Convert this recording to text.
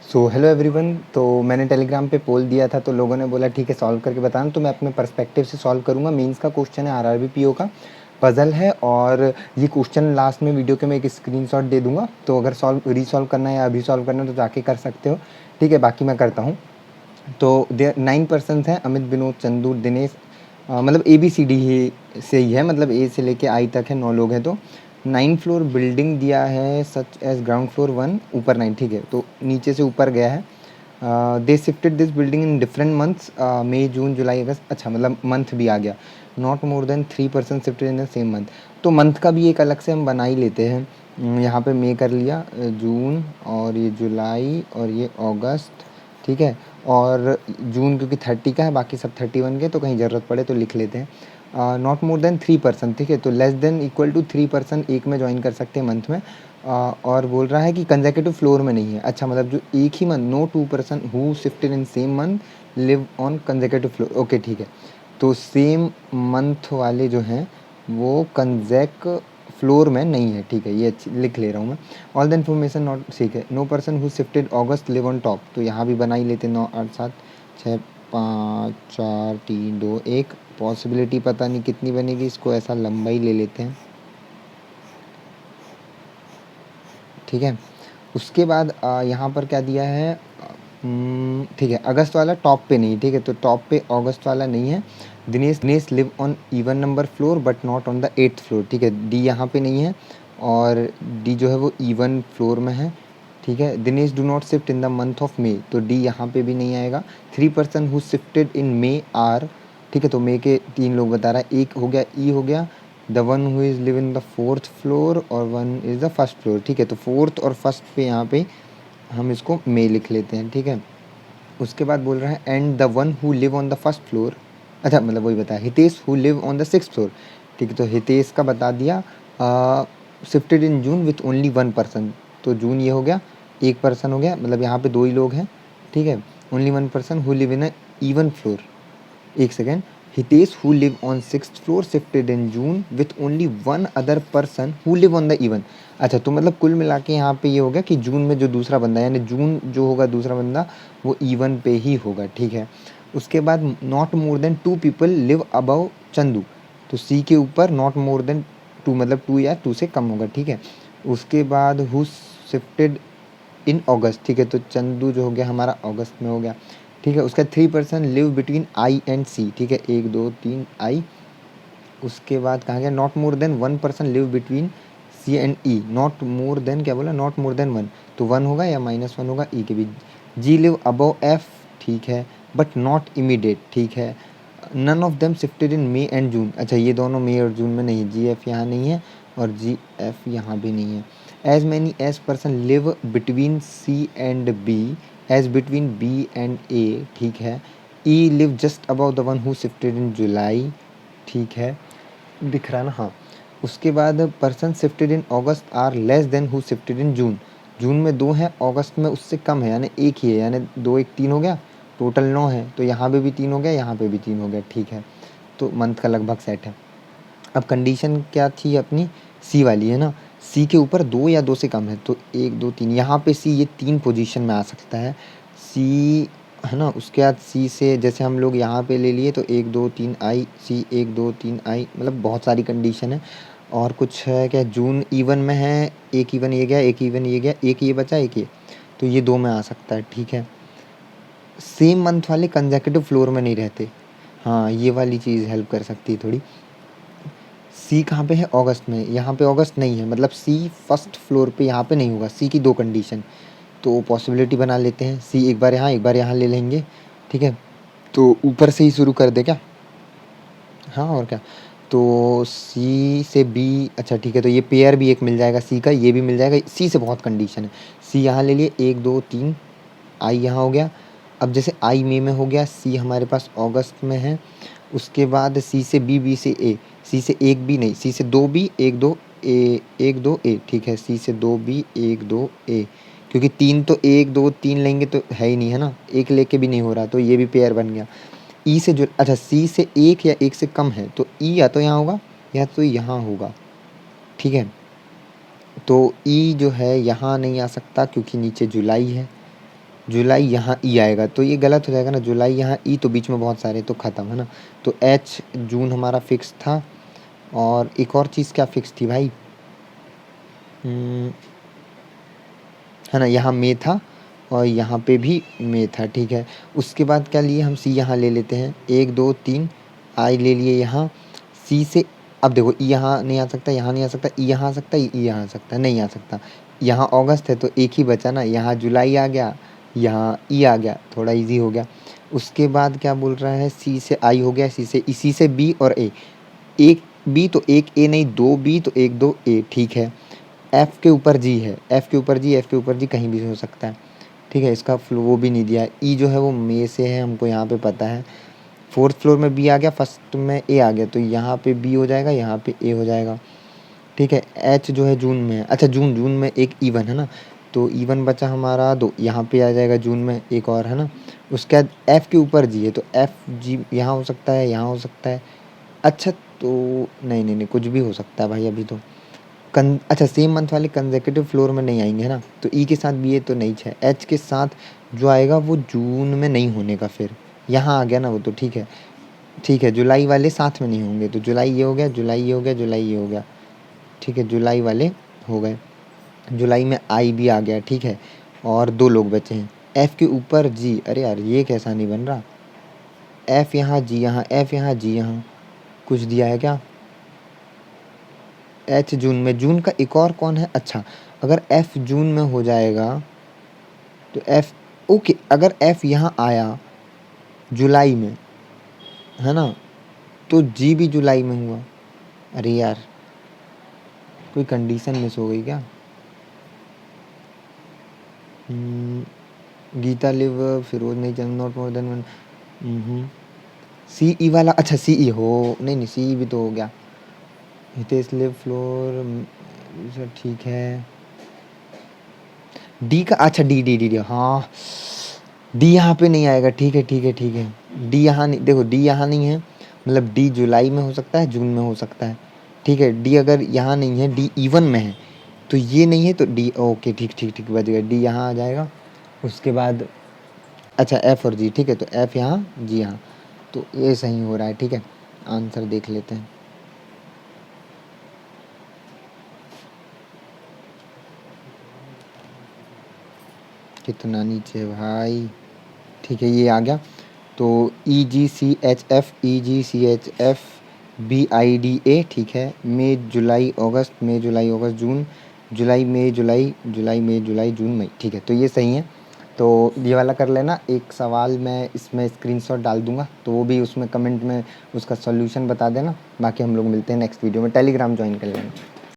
So hello everyone. तो मैंने Telegram पे पोल दिया था, तो लोगों ने बोला ठीक है सॉल्व करके बताना। तो मैं अपने पर्सपेक्टिव से सॉल्व करूँगा। मेंस का क्वेश्चन है, आरआरबी पीओ का पज़ल है, और ये क्वेश्चन लास्ट में वीडियो के मैं एक स्क्रीनशॉट दे दूँगा। तो अगर रीसॉल्व करना है या अभी सॉल्व करना है तो जाके कर सकते हो। ठीक है, बाकी मैं करता हूँ। तो देयर 9 पर्सन्स हैं, अमित, विनोद, चंदू, दिनेश। मतलब ए बी सी डी ही से ही है, मतलब ए से लेके आई तक है, 9 लोग हैं। तो 9 फ्लोर बिल्डिंग दिया है, सच एज ग्राउंड फ्लोर 1 ऊपर 9। ठीक है, तो नीचे से ऊपर गया है। They shifted this building in different months, May, June, July, August. अच्छा, मतलब मंथ भी आ गया। Not more than 3% shifted in the same month. तो मंथ का भी एक अलग से हम बना ही लेते हैं। यहाँ पे मई कर लिया, जून, और ये जुलाई, और ये अगस्त। ठीक है, और जून क्योंकि 30 का है, बाकी सब 31 के, तो कहीं ज़रूरत पड़े तो लिख लेते हैं। Not more than 3%। ठीक है, तो लेस देन इक्वल टू 3% एक में ज्वाइन कर सकते हैं मंथ में। और बोल रहा है कि कंसेक्यूटिव फ्लोर में नहीं है। अच्छा, मतलब जो एक ही month, no 2% who shifted in same month live on consecutive floor. Okay, ठीक है। तो सेम मंथ वाले जो हैं वो कंजेक फ्लोर में नहीं है। ठीक है, ये अच्छी लिख ले रहा हूँ मैं। ऑल द इन्फॉर्मेशन नॉट, ठीक है। No person who shifted August live on top, तो यहाँ भी बना ही लेते। 9, 8, 7, 6, 5, 4, 3, 2, 1। पॉसिबिलिटी पता नहीं कितनी बनेगी, इसको ऐसा लंबा ही ले लेते हैं। ठीक है, उसके बाद यहाँ पर क्या दिया है। ठीक है, अगस्त वाला टॉप पे नहीं। ठीक है, तो टॉप पे अगस्त वाला नहीं है। Dinesh live on even number floor but not on the 8th floor. ठीक है, डी यहाँ पे नहीं है, और डी जो है वो इवन फ्लोर में है। ठीक है, Dinesh do not shift in the month of May, तो डी यहाँ पे भी नहीं आएगा। 3% who shifted in May are. ठीक है, तो मे के 3 लोग बता रहा है। एक हो गया, ई हो गया। The one who is live in the 4th floor, और one is the first floor. ठीक है, तो 4th और फर्स्ट पे यहाँ पे हम इसको मे लिख लेते हैं। ठीक है, उसके बाद बोल रहा है and the one who live on the first floor. अच्छा, मतलब वही बताया, Hitesh who live on the 6th floor. ठीक है, तो हितेश का बता दिया। Shifted in June with only 1%। तो जून ये हो गया, एक पर्सन हो गया, मतलब यहाँ पे 2 ही लोग हैं। ठीक है, only 1 person who live in a even floor. एक second. Hitesh who live on 6th floor shifted in June with only 1 other person who live on the even. अच्छा, तो मतलब कुल मिला के यहाँ पे ये हो गया कि जून में जो दूसरा बंदा, यानी जून जो होगा दूसरा बंदा, वो इवन पे ही होगा। ठीक है, उसके बाद not more then 2 people live above Chandu. तो सी के ऊपर नॉट मोर देन 2, मतलब 2 या 2 से कम होगा। ठीक है, उसके बाद हु शिफ्टेड इन अगस्त। ठीक है, तो चंदू जो हो गया हमारा अगस्त में हो गया। ठीक है, उसका 3% लिव बिटवीन आई एंड सी। ठीक है, 1, 2, 3 आई। उसके बाद कहाँ गया, not more than 1% live between C and E. Not more than क्या बोला, नॉट मोर देन 1, तो 1 होगा या -1 होगा ई के बीच। G live above F. ठीक है, बट नॉट इमीडिएट। ठीक है, none of them shifted in May and June. अच्छा, ये दोनों मई और जून में नहीं, जी एफ यहाँ नहीं है और जी एफ यहाँ भी नहीं है। As many as person live between C and B as between B and A. ठीक है, E live just about the one who shifted in July. ठीक है, दिख रहा है ना, हाँ। उसके बाद person shifted in August are less than who shifted in June. जून में 2 हैं, अगस्त में उससे कम है, यानी एक ही है, यानी 2, 1, 3 हो गया, टोटल 9 है। तो यहाँ पे भी 3 हो गया, यहाँ पे भी 3 हो गया। ठीक है, तो मंथ का लगभग सेट है। अब कंडीशन क्या थी अपनी, सी वाली है ना। सी के ऊपर 2 या 2 से कम है, तो 1, 2, 3, यहाँ पे सी ये 3 पोजीशन में आ सकता है। सी है ना, उसके बाद सी से जैसे हम लोग यहाँ पे ले लिए तो 1, 2, 3 आई, सी 1, 2, 3 आई, मतलब बहुत सारी कंडीशन है। और कुछ है क्या, जून इवन में है, एक इवन ये गया, एक इवन ये गया, एक ये बचा, एक ये, तो ये 2 में आ सकता है। ठीक है, सेम मंथ वाले कंसेक्यूटिव फ्लोर में नहीं रहते। हाँ, ये वाली चीज़ हेल्प कर सकती है थोड़ी। सी कहाँ पे है, अगस्त में, यहाँ पे अगस्त नहीं है, मतलब सी फर्स्ट फ्लोर पे यहाँ पे नहीं होगा। सी की 2 कंडीशन, तो पॉसिबिलिटी बना लेते हैं। सी एक बार यहाँ, एक बार यहाँ ले लेंगे। ठीक है, तो ऊपर से ही शुरू कर दे क्या, हाँ और क्या। तो सी से बी, अच्छा ठीक है, तो ये पेयर भी एक मिल जाएगा सी का, ये भी मिल जाएगा। सी से बहुत कंडीशन है। सी यहाँ ले लिए, 1, 2, 3, आई यहाँ हो गया। अब जैसे आई मई में हो गया, सी हमारे पास अगस्त में है। उसके बाद सी से बी, बी से ए, सी से एक बी नहीं, सी से 2 बी, 1, 2 ए, 1, 2 ए। ठीक है, सी से 2 बी, 1, 2 ए, क्योंकि 3 तो 1, 2, 3 लेंगे तो है ही नहीं, है ना, एक लेके भी नहीं हो रहा, तो ये भी पेयर बन गया। ई से जो, अच्छा सी से एक या एक से कम है, तो ई या तो यहाँ होगा या तो यहाँ होगा। ठीक है, तो ई जो है यहाँ नहीं आ सकता क्योंकि नीचे जुलाई है। जुलाई यहाँ ई आएगा तो ये गलत हो जाएगा ना, जुलाई यहाँ ई तो बीच में बहुत सारे तो ख़त्म है ना। तो एच जून हमारा फिक्स था। और एक और चीज़ क्या फिक्स थी भाई, है ना, यहाँ मई था और यहाँ पे भी मई था, ठीक है। उसके बाद क्या लिए हम, सी यहाँ ले लेते हैं, 1 2 3 आई ले लिए यहाँ। सी से अब देखो ई यहाँ नहीं आ सकता, यहाँ नहीं आ सकता, ई यहाँ आ सकता, ई यहाँ आ सकता, नहीं आ सकता। यहाँ अगस्त है तो एक ही बचा ना, यहाँ जुलाई आ गया, यहाँ ई आ गया, थोड़ा इजी हो गया। उसके बाद क्या बोल रहा है, सी से आई हो गया, सी से इसी से बी और ए, एक बी तो एक ए नहीं, 2 बी तो 1 2 ए, ठीक है। एफ़ के ऊपर जी है, एफ़ के ऊपर जी, एफ़ के ऊपर जी कहीं भी हो सकता है, ठीक है। इसका फ्लो वो भी नहीं दिया है। ई जो है वो मई से है, हमको यहाँ पे पता है। 4th फ्लोर में बी आ गया, फर्स्ट में ए आ गया, तो यहाँ पे बी हो जाएगा, यहाँ पे ए हो जाएगा, ठीक है। एच जो है जून में है, अच्छा जून में एक इवन है ना, तो इवन बचा हमारा 2, यहाँ पे आ जाएगा जून में एक और, है ना। उसके बाद एफ़ के ऊपर जी है, तो एफ़ जी यहाँ हो सकता है, यहाँ हो सकता है। अच्छा तो नहीं नहीं नहीं, कुछ भी हो सकता है भाई अभी तो। अच्छा सेम मंथ वाले कंसेक्यूटिव फ्लोर में नहीं आएंगे, है ना, तो ई के साथ भी ये तो नहीं है। एच के साथ जो आएगा वो जून में नहीं होने का, फिर यहाँ आ गया ना वो, तो ठीक है, ठीक है। जुलाई वाले साथ में नहीं होंगे, तो जुलाई ये हो गया, जुलाई ये हो गया, जुलाई ये हो गया, ठीक है। जुलाई वाले हो गए, जुलाई में आई भी आ गया, ठीक है। और 2 लोग बचे हैं, एफ़ के ऊपर जी, अरे यार ये कैसा नहीं बन रहा, एफ़ यहाँ जी यहाँ, एफ़ यहाँ जी यहाँ, कुछ दिया है क्या। एच जून में, जून का एक और कौन है, अच्छा अगर एफ़ जून में हो जाएगा तो एफ़, ओके, अगर एफ़ यहाँ आया जुलाई में, है ना, तो जी भी जुलाई में हुआ। अरे यार कोई कंडीशन मिस हो गई क्या। गीता लिव, फिरोज नहीं चल, नॉट मोर देन वन। सी ई वाला, अच्छा सी ई हो, नहीं नहीं सी ई भी तो हो गया। हितेश लिव फ्लोर, ठीक है। डी का, अच्छा डी डी डी डी, हाँ डी यहाँ पे नहीं आएगा, ठीक है ठीक है ठीक है। डी यहाँ नहीं, देखो डी यहाँ नहीं है, मतलब डी जुलाई में हो सकता है, जून में हो सकता है, ठीक है। डी अगर यहाँ नहीं है, डी इवन में है, तो ये नहीं है, तो डी ओके, ठीक ठीक ठीक, बच गया, डी यहाँ आ जाएगा। उसके बाद अच्छा एफ़ और जी, ठीक है, तो एफ़ यहाँ जी यहाँ, तो ये सही हो रहा है, ठीक है। आंसर देख लेते हैं, कितना नीचे है भाई, ठीक है ये आ गया। तो E G C H F, E G C H F, B I D A, ठीक है। मई जुलाई अगस्त, मई जुलाई अगस्त जून, जुलाई मई जुलाई, जुलाई मई जुलाई जून मई, ठीक है, तो ये सही है। तो ये वाला कर लेना। एक सवाल मैं इसमें स्क्रीनशॉट डाल दूंगा, तो वो भी उसमें कमेंट में उसका सॉल्यूशन बता देना। बाकी हम लोग मिलते हैं नेक्स्ट वीडियो में, टेलीग्राम ज्वाइन कर लेना।